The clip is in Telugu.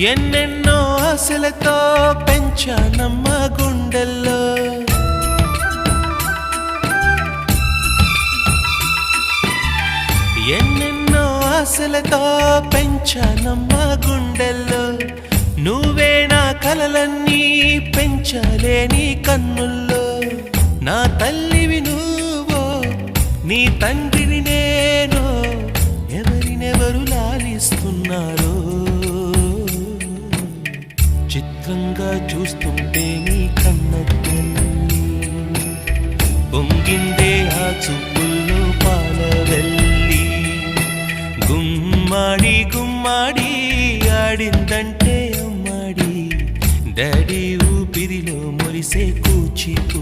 ఎన్నెన్నో ఆశలతో పెంచానమ్మ గుండెల్లో ఎన్నెన్నో ఆశలతో పెంచానమ్మ గుండెల్లో నువ్వే నా కలలన్నీ పెంచాలే నీ కన్నుల్లో నా తల్లివి నువ్వో నీ తండ్రిని నేను ఎవరినెవరు లాలిస్తున్నారో చిత్రంగా చూస్తుంటే నీ కన్నట్టు పొంగిందే ఆ చూపుల్లో పాలవెల్లి గుమ్మాడి గుమ్మాడి ఆడిందంటే అమ్మాడి డాడీ ఊపిరిలో మురిసే కూచిపూ